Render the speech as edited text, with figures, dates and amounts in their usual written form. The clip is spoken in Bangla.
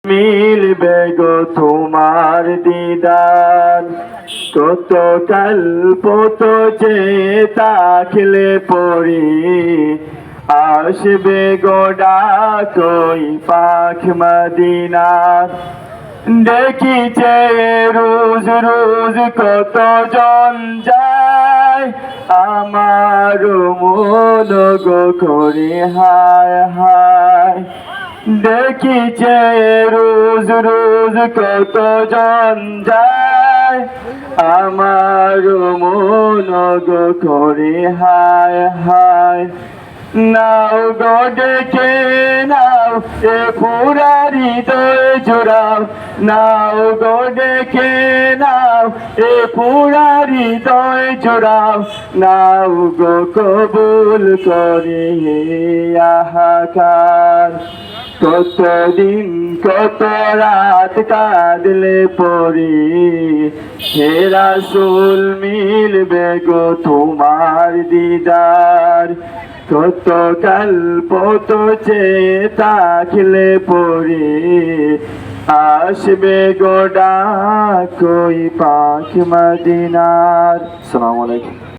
মিলবে গো তোমার দিদার, কত কল্প যে তাকলে পড়ি, আসবে গো ডাকই পাখ মদিনার। দেখিছে রোজ রোজ কত জন যায়, আমার মন গো করে হায় হায়। দেখিছে রোজ রোজ কত জন যায়, আমার মন গো করে হায় হায়। নাও গো ডেকে নাও এ পুরা হৃদয় জোড়াও, নাও গো ডেকে নাও এ পুরা হৃদয় জোড়াও, নাও গো কবুল করে হাহাকার। কতদিন কত রাত কাঁদলে পড়ি, হে রাসূল মিলবে গো তোমার দিদার, কত কল্প যে তাকলে পড়ি, আসবে গো ডাকই পাখ মদিনার। আসসালামু আলাইকুম।